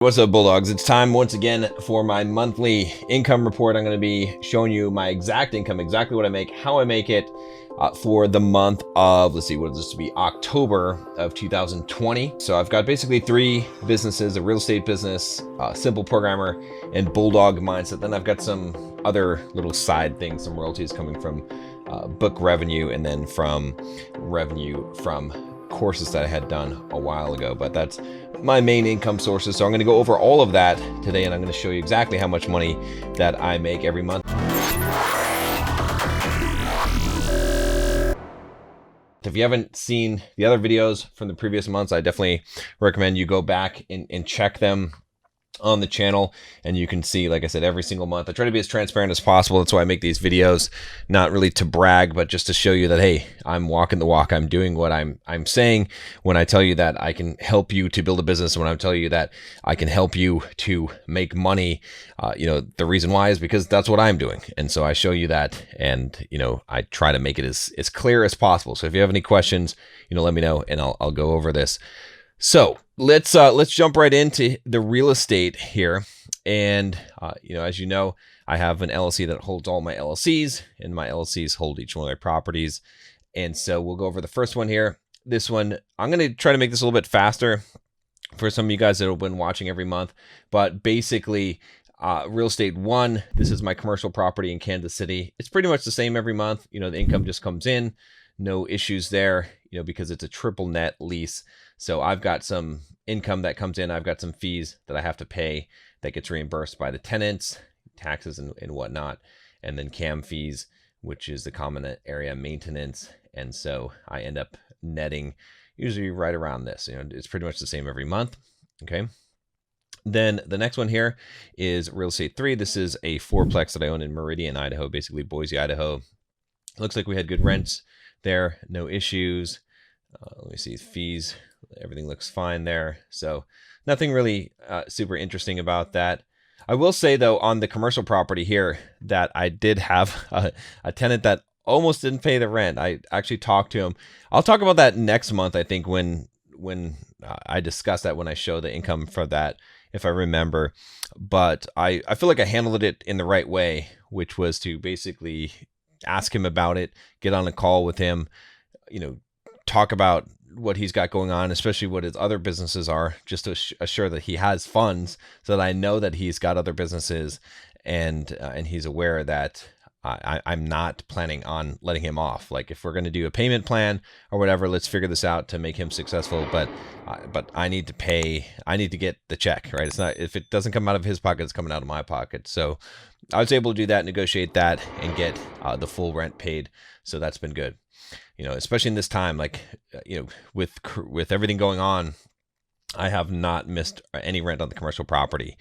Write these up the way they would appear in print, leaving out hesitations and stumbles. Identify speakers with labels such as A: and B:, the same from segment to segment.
A: What's up, Bulldogs? It's time once again for my monthly income report. I'm going to be showing you my exact income, exactly what I make, how I make it for the month of, let's see, what is this to be, October of 2020. So I've got basically three businesses: a real estate business, Simple Programmer, and Bulldog Mindset. Then I've got some other little side things, some royalties coming from book revenue, and then from revenue from courses that I had done a while ago. But that's my main income sources. So I'm going to go over all of that today, and I'm going to show you exactly how much money that I make every month. If you haven't seen the other videos from the previous months, I definitely recommend you go back and check them on the channel, and you can see, like I said, every single month I try to be as transparent as possible. That's why I make these videos, not really to brag, but just to show you that, hey, I'm walking the walk. I'm doing what I'm saying when I tell you that I can help you to build a business. When I tell you that I can help you to make money, the reason why is because that's what I'm doing. And so I show you that, and I try to make it as clear as possible. So if you have any questions, let me know, and I'll go over this. So let's jump right into the real estate here. And, as you know, I have an LLC that holds all my LLCs, and my LLCs hold each one of my properties. And so we'll go over the first one here. This one, I'm going to try to make this a little bit faster for some of you guys that have been watching every month. But basically, real estate one, this is my commercial property in Kansas City. It's pretty much the same every month. The income just comes in, no issues there, because it's a triple net lease. So I've got some income that comes in. I've got some fees that I have to pay that gets reimbursed by the tenants, taxes and whatnot, and then CAM fees, which is the common area maintenance. And so I end up netting usually right around this. It's pretty much the same every month. Okay. Then the next one here is real estate 3. This is a fourplex that I own in Meridian, Idaho, basically Boise, Idaho. Looks like we had good rents there, no issues. Let me see, fees, everything looks fine there. So nothing really super interesting about that. I will say, though, on the commercial property here, that I did have a tenant that almost didn't pay the rent. I actually talked to him. I'll talk about that next month, I think, when I discuss that, when I show the income for that, if I remember. But I feel like I handled it in the right way, which was to basically ask him about it, get on a call with him, talk about what he's got going on, especially what his other businesses are, just to assure that he has funds, so that I know that he's got other businesses, and he's aware that I'm not planning on letting him off. Like, if we're going to do a payment plan or whatever, let's figure this out to make him successful. But I need to pay. I need to get the check, right? It's not, if it doesn't come out of his pocket, it's coming out of my pocket. So I was able to do that, negotiate that, and get the full rent paid. So that's been good. Especially in this time, like, with everything going on, I have not missed any rent on the commercial property,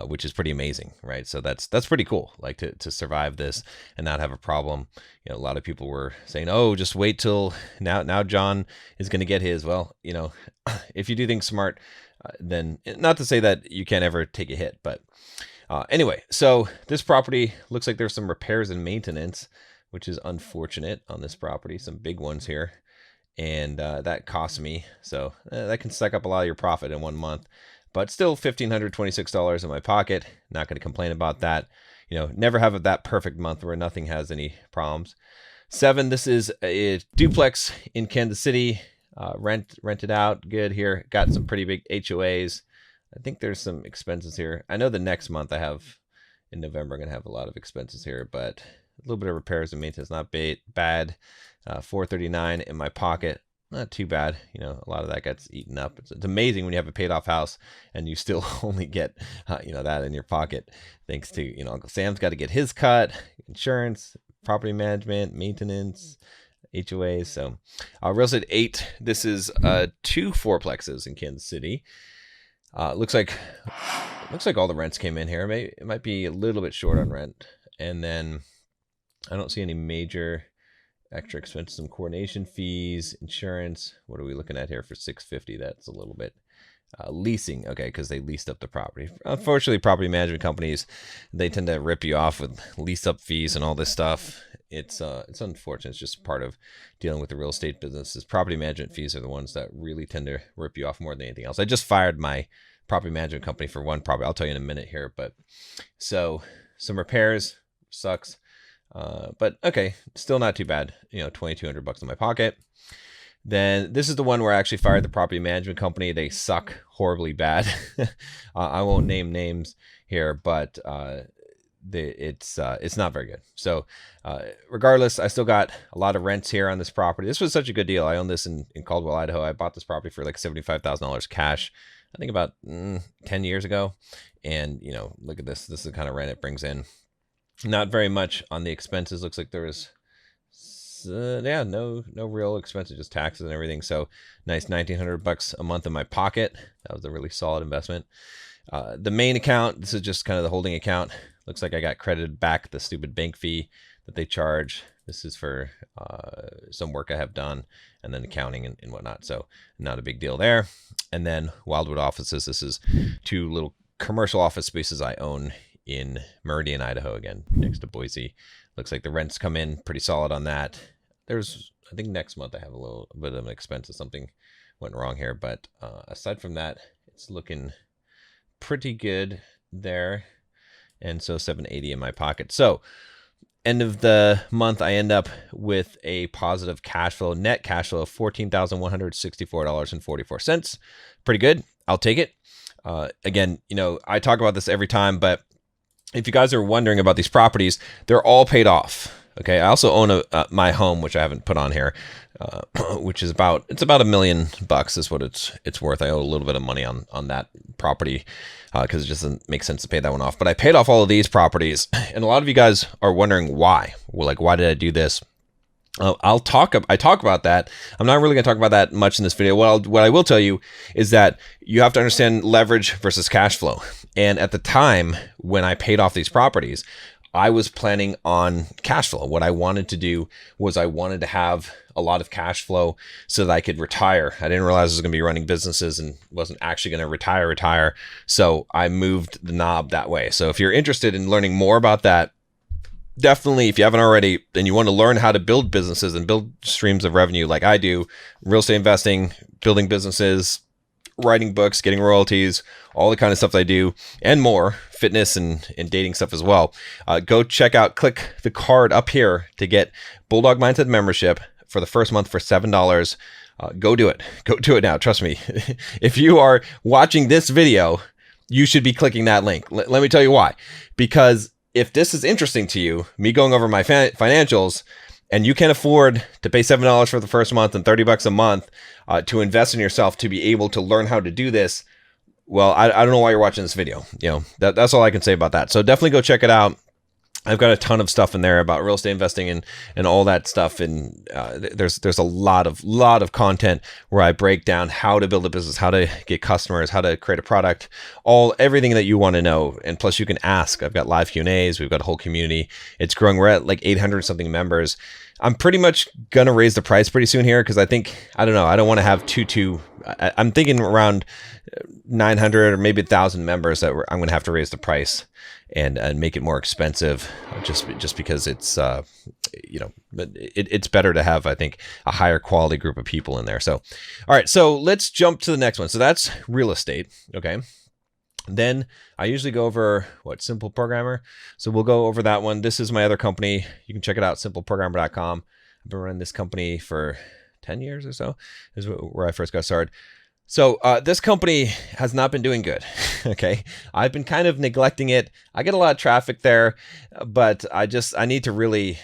A: which is pretty amazing, right? So that's pretty cool, like to survive this and not have a problem. A lot of people were saying, oh, just wait till now John is going to get his. Well, if you do things smart, then, not to say that you can't ever take a hit, but anyway, so this property looks like there's some repairs and maintenance, which is unfortunate on this property, some big ones here. And that cost me. So that can suck up a lot of your profit in 1 month, but still $1,526 in my pocket. Not going to complain about that. Never have that perfect month where nothing has any problems. 7, this is a duplex in Kansas City, rented out good here. Got some pretty big HOAs. I think there's some expenses here. I know the next month I have, in November, I'm going to have a lot of expenses here, but a little bit of repairs and maintenance, not bad. $439 in my pocket, not too bad. A lot of that gets eaten up. It's amazing when you have a paid off house and you still only get that in your pocket, thanks to Uncle Sam's got to get his cut, insurance, property management, maintenance, HOAs. So real estate 8, this is 2 fourplexes in Kansas City. Looks like all the rents came in here. Maybe it might be a little bit short on rent, and then I don't see any major extra expenses, some coordination fees, insurance. What are we looking at here for $650? That's a little bit. Leasing, okay, because they leased up the property. Unfortunately, property management companies, they tend to rip you off with lease up fees and all this stuff. It's unfortunate. It's just part of dealing with the real estate business. Property management fees are the ones that really tend to rip you off more than anything else. I just fired my property management company for one property. I'll tell you in a minute here. But so some repairs, sucks. But okay, still not too bad. You know, $2,200 in my pocket. Then this is the one where I actually fired the property management company. They suck horribly bad. I won't name names here, but it's not very good. So regardless, I still got a lot of rents here on this property. This was such a good deal. I own this in Caldwell, Idaho. I bought this property for like $75,000 cash, I think about 10 years ago. And, you know, look at this. This is the kind of rent it brings in. Not very much on the expenses. Looks like there was no real expenses, just taxes and everything. So nice $1,900 a month in my pocket. That was a really solid investment. The main account, this is just kind of the holding account. Looks like I got credited back the stupid bank fee that they charge. This is for some work I have done, and then accounting and whatnot. So not a big deal there. And then Wildwood offices. This is 2 little commercial office spaces I own in Meridian, Idaho, again, next to Boise. Looks like the rents come in pretty solid on that. There's, I think next month I have a little bit of an expense if something went wrong here. But aside from that, it's looking pretty good there. And so $780 in my pocket. So end of the month, I end up with a positive cash flow, net cash flow of $14,164.44. Pretty good. I'll take it. Again, you know, I talk about this every time, but if you guys are wondering about these properties, they're all paid off. Okay. I also own my home, which I haven't put on here, which is about $1 million is what it's worth. I owe a little bit of money on that property because it just doesn't make sense to pay that one off. But I paid off all of these properties, and a lot of you guys are wondering why. Well, like, why did I do this? I talk about that. I'm not really going to talk about that much in this video. What I will tell you is that you have to understand leverage versus cash flow. And at the time when I paid off these properties, I was planning on cash flow. What I wanted to do was I wanted to have a lot of cash flow so that I could retire. I didn't realize I was going to be running businesses and wasn't actually going to retire. So I moved the knob that way. So if you're interested in learning more about that, definitely, if you haven't already, and you want to learn how to build businesses and build streams of revenue like I do, real estate investing, building businesses, writing books, getting royalties, all the kind of stuff I do, and more, fitness and dating stuff as well. Go check out, click the card up here to get Bulldog Mindset membership for the first month for $7. Go do it. Go do it now. Trust me. If you are watching this video, you should be clicking that link. Let me tell you why. Because if this is interesting to you, me going over my financials, and you can afford to pay $7 for the first month and $30 a month to invest in yourself to be able to learn how to do this, well, I don't know why you're watching this video. You know, that's all I can say about that. So definitely go check it out. I've got a ton of stuff in there about real estate investing and all that stuff. And there's a lot of content where I break down how to build a business, how to get customers, how to create a product, everything that you want to know. And plus you can ask. I've got live Q&As. We've got a whole community. It's growing. We're at like 800 something members. I'm pretty much going to raise the price pretty soon here because I don't want to have I'm thinking around 900 or maybe 1,000 members that I'm going to have to raise the price and make it more expensive just because it's, it's better to have, I think, a higher quality group of people in there. So, all right, so let's jump to the next one. So that's real estate. Okay. Then I usually go over Simple Programmer. So we'll go over that one. This is my other company. You can check it out, simpleprogrammer.com. I've been running this company for 10 years or so. This is where I first got started. So this company has not been doing good. Okay. I've been kind of neglecting it. I get a lot of traffic there, but I need to really,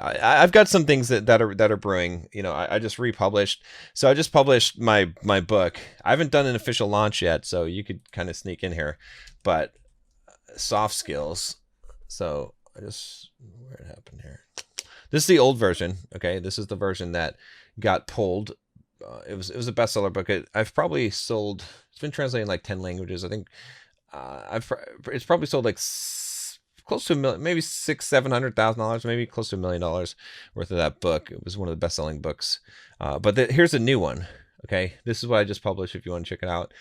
A: I've got some things that are brewing. You know, I just republished. So I just published my book. I haven't done an official launch yet, so you could kind of sneak in here. But soft skills. So where it happened here. This is the old version. Okay, this is the version that got pulled. It was a bestseller book. I've probably sold. It's been translated in like 10 languages. I think it's probably sold like close to $1 million, maybe $600,000-$700,000, maybe close to $1 million worth of that book. It was one of the best-selling books. But here's a new one. Okay, this is what I just published. If you want to check it out,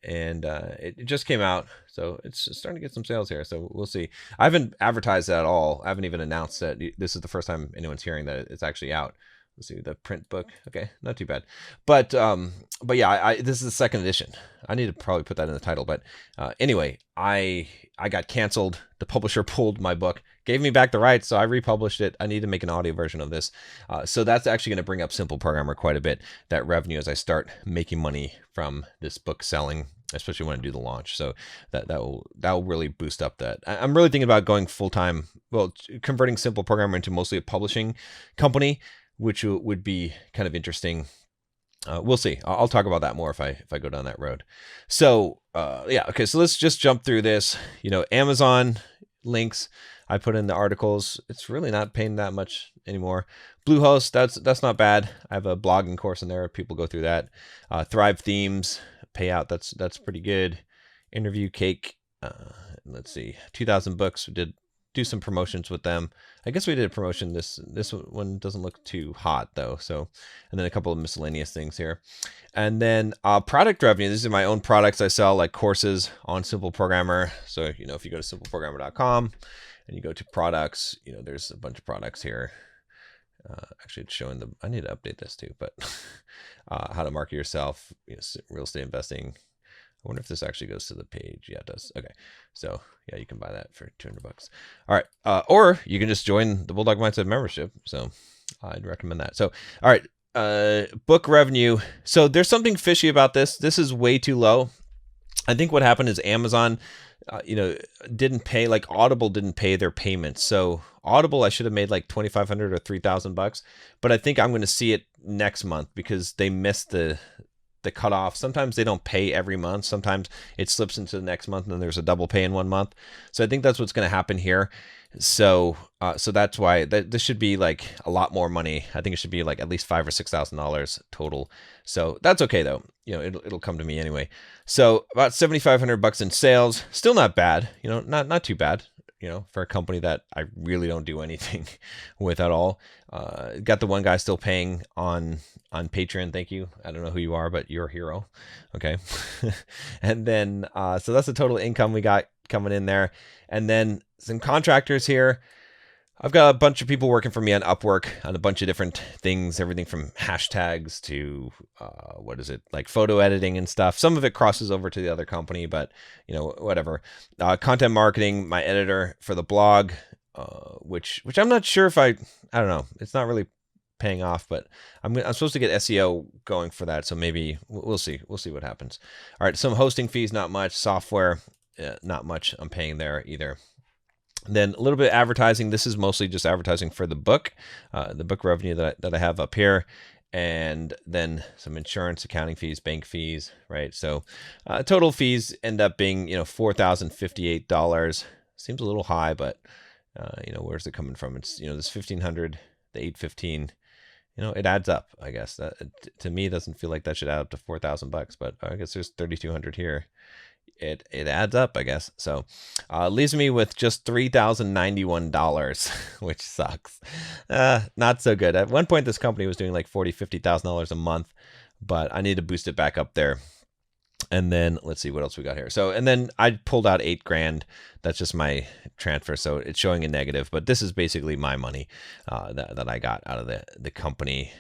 A: and it just came out, so it's starting to get some sales here. So we'll see. I haven't advertised it at all. I haven't even announced that this is the first time anyone's hearing that it's actually out. Let's see, the print book. Okay, not too bad. But yeah, this is the second edition. I need to probably put that in the title. But anyway, I got canceled. The publisher pulled my book, gave me back the rights, so I republished it. I need to make an audio version of this. So that's actually going to bring up Simple Programmer quite a bit, that revenue, as I start making money from this book selling, especially when I do the launch. So that will really boost up that. I'm really thinking about going full-time, well, converting Simple Programmer into mostly a publishing company, which would be kind of interesting. We'll see. I'll talk about that more if I go down that road. So yeah, okay. So let's just jump through this. Amazon links, I put in the articles. It's really not paying that much anymore. Bluehost, that's not bad. I have a blogging course in there. People go through that. Thrive Themes payout. That's pretty good. Interview Cake. Let's see. 2000 Books. We did do some promotions with them. I guess we did a promotion. This one doesn't look too hot though. So, and then a couple of miscellaneous things here. And then product revenue. These are my own products I sell, like courses on Simple Programmer. So, if you go to simpleprogrammer.com and you go to products, there's a bunch of products here. Actually, it's showing I need to update this too, but how to market yourself, real estate investing. I wonder if this actually goes to the page. Yeah, it does. Okay. So yeah, you can buy that for $200. All right. Or you can just join the Bulldog Mindset membership. So I'd recommend that. So, all right. Book revenue. So there's something fishy about this. This is way too low. I think what happened is Amazon, didn't pay, like Audible didn't pay their payments. So Audible, I should have made like $2,500 or $3,000, but I think I'm going to see it next month because they missed the cutoff. Sometimes they don't pay every month. Sometimes it slips into the next month and then there's a double pay in one month. So I think that's what's going to happen here. So that's why this should be like a lot more money. I think it should be like at least $5,000 or $6,000 total. So that's okay though. It'll come to me anyway. So about $7,500 in sales, still not bad. Not too bad. For a company that I really don't do anything with at all. Got the one guy still paying on Patreon. Thank you. I don't know who you are, but you're a hero. Okay. And then, so that's the total income we got coming in there. And then some contractors here. I've got a bunch of people working for me on Upwork on a bunch of different things, everything from hashtags to, like photo editing and stuff. Some of it crosses over to the other company, but whatever. Content marketing, my editor for the blog, which I'm not sure if I don't know. It's not really paying off, but I'm supposed to get SEO going for that. So maybe we'll see. We'll see what happens. All right. Some hosting fees, not much. Software, not much I'm paying there either. Then a little bit of advertising. This is mostly just advertising for the book revenue that I have up here. And then some insurance, accounting fees, bank fees, right? So total fees end up being, $4,058. Seems a little high, but, where's it coming from? It's, this 1,500, the 815, it adds up, I guess. That, to me, doesn't feel like that should add up to $4,000, but I guess there's 3,200 here. It adds up, I guess. So leaves me with just $3,091, which sucks. Not so good. At one point, this company was doing like $40,000, $50,000 a month, but I need to boost it back up there. And then let's see what else we got here. So, and then I pulled out $8,000. That's just my transfer. So it's showing a negative, but this is basically my money that I got out of the company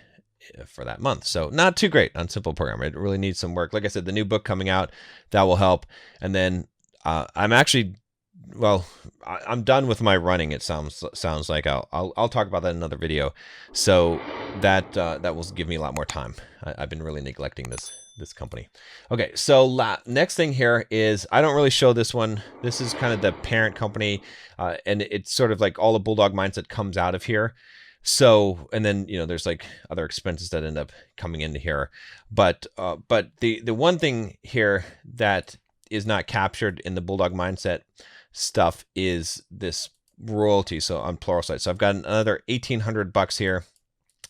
A: for that month. So not too great on Simple Programmer. It really needs some work. Like I said, the new book coming out, that will help. And then I'm done with my running. It sounds like I'll talk about that in another video. So that will give me a lot more time. I've been really neglecting this company. Okay, so next thing here is, I don't really show this one. This is kind of the parent company, and it's sort of like all the Bulldog Mindset comes out of here. So, and then, there's like other expenses that end up coming into here. But the one thing here that is not captured in the Bulldog Mindset stuff is this royalty. So on Pluralsight. So I've got another $1,800 here.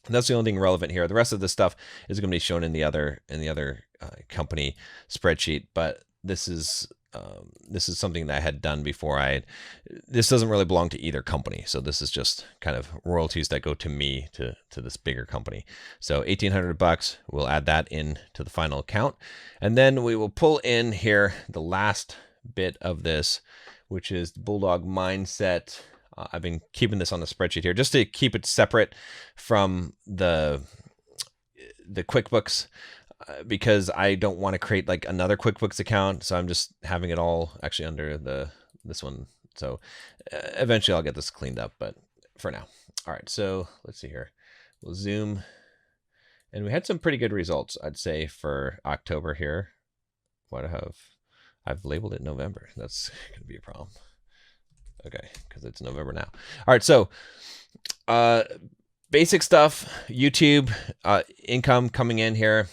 A: And that's the only thing relevant here. The rest of this stuff is going to be shown in the other company spreadsheet. But this is something that I had done before. This doesn't really belong to either company. So this is just kind of royalties that go to me, to this bigger company. So $1,800, we'll add that in to the final account. And then we will pull in here the last bit of this, which is Bulldog Mindset I've been keeping this on the spreadsheet here just to keep it separate from the QuickBooks, because I don't want to create like another QuickBooks account. So I'm just having it all actually under this one. So eventually I'll get this cleaned up, but for now. All right, so let's see here. We'll zoom, and we had some pretty good results, I'd say, for October here. I've labeled it November. That's gonna be a problem. Okay, because it's November now. All right, so basic stuff. YouTube income coming in here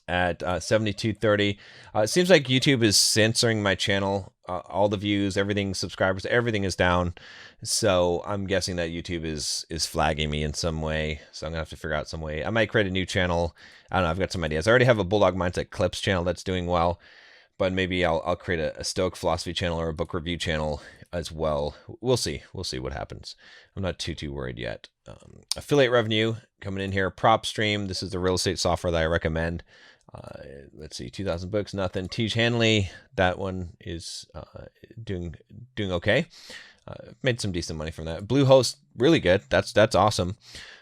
A: at $72.30. It seems like YouTube is censoring my channel. All the views, everything, subscribers, everything is down. So I'm guessing that YouTube is flagging me in some way. So I'm gonna have to figure out some way. I might create a new channel. I don't know. I've got some ideas. I already have a Bulldog Mindset Clips channel that's doing well, but maybe I'll create a Stoic Philosophy channel or a book review channel as well. We'll see. We'll see what happens. I'm not too worried yet. Affiliate revenue coming in here. Prop Stream. This is the real estate software that I recommend. Let's see, 2,000 books, nothing. Teach Hanley, that one is doing okay. Made some decent money from that. Bluehost, really good. That's awesome.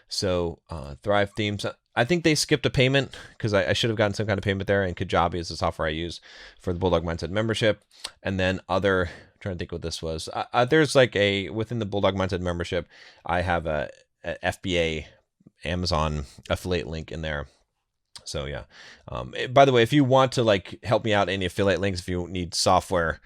A: So Thrive Themes, I think they skipped a payment because I should have gotten some kind of payment there. And Kajabi is the software I use for the Bulldog Mindset membership. And then I'm trying to think what this was. There's like within the Bulldog Mindset membership, I have a FBA Amazon affiliate link in there. So yeah. By the way, if you want to like help me out any affiliate links, if you need software,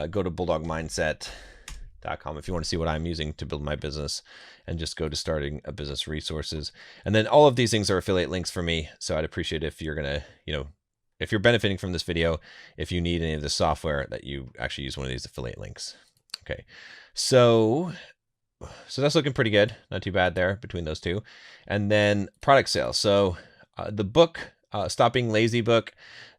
A: go to bulldogmindset.com if you want to see what I'm using to build my business, and just go to starting a business resources. And then all of these things are affiliate links for me. So I'd appreciate if you're going to, if you're benefiting from this video, if you need any of the software, that you actually use one of these affiliate links. Okay. So that's looking pretty good. Not too bad there between those two. And then product sales. So the book, Stop Being Lazy book,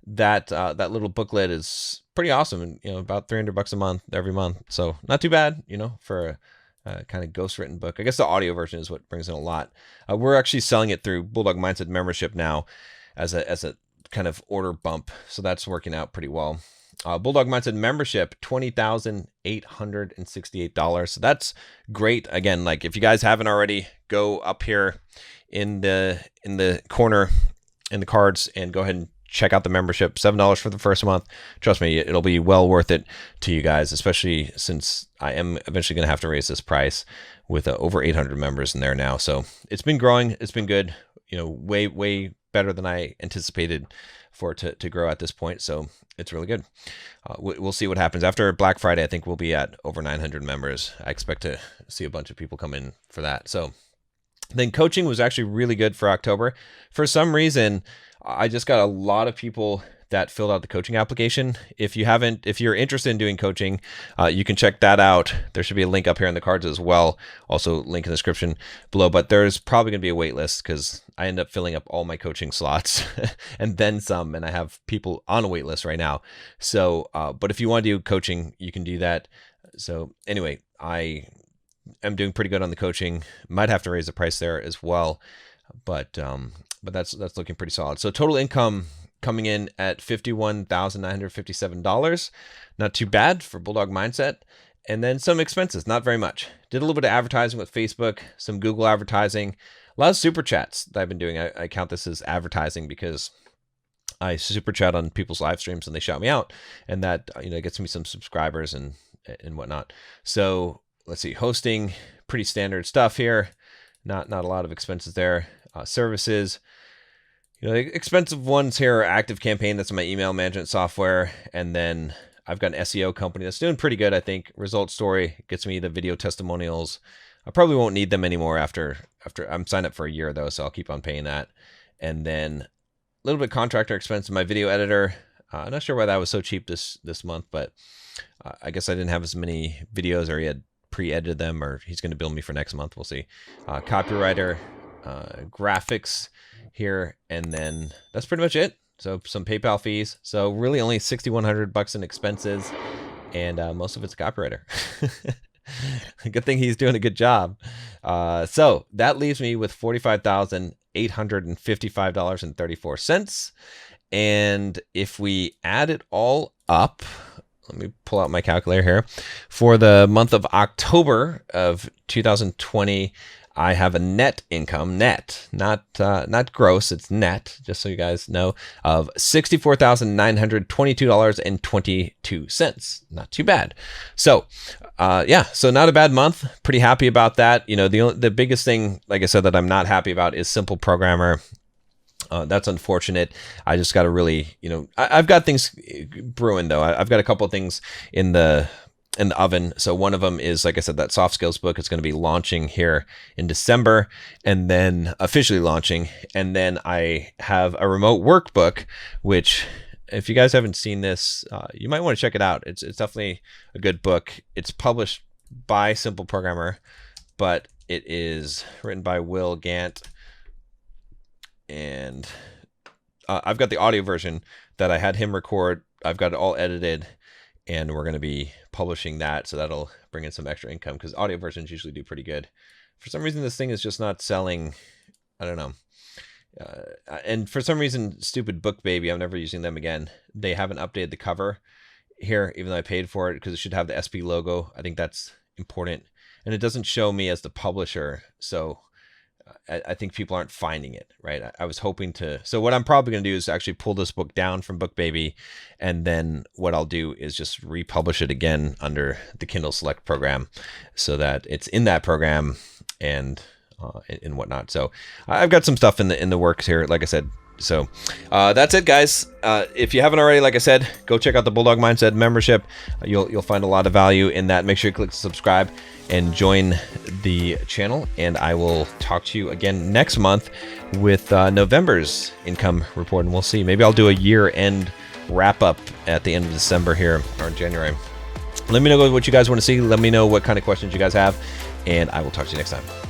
A: that little booklet is pretty awesome, and about $300 a month every month. So not too bad, for a kind of ghost-written book. I guess the audio version is what brings in a lot. We're actually selling it through Bulldog Mindset membership now as a kind of order bump, so that's working out pretty well. Bulldog Mindset membership, $20,868. So that's great. Again, like if you guys haven't already, go up here in the corner in the cards and go ahead and check out the membership. $7 for the first month. Trust me, it'll be well worth it to you guys, especially since I am eventually going to have to raise this price with over 800 members in there now. So it's been growing. It's been good, way better than I anticipated for it to grow at this point. So it's really good. We'll see what happens after Black Friday. I think we'll be at over 900 members. I expect to see a bunch of people come in for that. So then coaching was actually really good for October. For some reason, I just got a lot of people that filled out the coaching application. If you're interested in doing coaching, you can check that out. There should be a link up here in the cards as well. Also link in the description below, but there's probably gonna be a wait list because I end up filling up all my coaching slots and then some, and I have people on a wait list right now. So, but if you want to do coaching, you can do that. So anyway, I am doing pretty good on the coaching. Might have to raise the price there as well, but that's looking pretty solid. So total income coming in at $51,957. Not too bad for Bulldog Mindset. And then some expenses, not very much. Did a little bit of advertising with Facebook, some Google advertising, a lot of super chats that I've been doing. I count this as advertising because I super chat on people's live streams and they shout me out, and that gets me some subscribers and whatnot. So let's see, hosting, pretty standard stuff here. Not a lot of expenses there. Services, the expensive ones here are Active Campaign. That's my email management software. And then I've got an SEO company that's doing pretty good, I think. Result Story gets me the video testimonials. I probably won't need them anymore after I'm signed up for a year though, so I'll keep on paying that. And then a little bit contractor expense in my video editor. I'm not sure why that was so cheap this month, but I guess I didn't have as many videos, or he had pre-edited them, or he's going to bill me for next month. We'll see. Copywriter, graphics here, and then that's pretty much it. So some PayPal fees. So really only $6,100 in expenses, and most of it's copywriter. Good thing he's doing a good job. So that leaves me with $45,855.34. And if we add it all up, let me pull out my calculator here. For the month of October of 2020, I have a net income, not gross, it's net, just so you guys know, of $64,922.22. Not too bad. So, yeah, so not a bad month. Pretty happy about that. You know, the biggest thing, like I said, that I'm not happy about is Simple Programmer. That's unfortunate. I just got to really, you know, I've got things brewing though. I've got a couple of things in the oven. So one of them is, like I said, that soft skills book. It's going to be launching here in December, and then officially launching. And then I have a remote workbook, which if you guys haven't seen this, you might want to check it out. It's definitely a good book. It's published by Simple Programmer, but it is written by Will Gant. And I've got the audio version that I had him record. I've got it all edited, and we're going to be publishing that. So that'll bring in some extra income, because audio versions usually do pretty good. For some reason, this thing is just not selling. I don't know. And for some reason, stupid Book Baby, I'm never using them again. They haven't updated the cover here, even though I paid for it, because it should have the SP logo. I think that's important. And it doesn't show me as the publisher. So I think people aren't finding it, right? I was hoping to. So what I'm probably going to do is actually pull this book down from Book Baby, and then what I'll do is just republish it again under the Kindle Select program, so that it's in that program and whatnot. So I've got some stuff in the works here, like I said. So that's it, guys. If you haven't already, like I said, go check out the Bulldog Mindset membership. You'll find a lot of value in that. Make sure you click subscribe and join the channel. And I will talk to you again next month with November's income report, and we'll see. Maybe I'll do a year-end wrap-up at the end of December here, or in January. Let me know what you guys want to see. Let me know what kind of questions you guys have, and I will talk to you next time.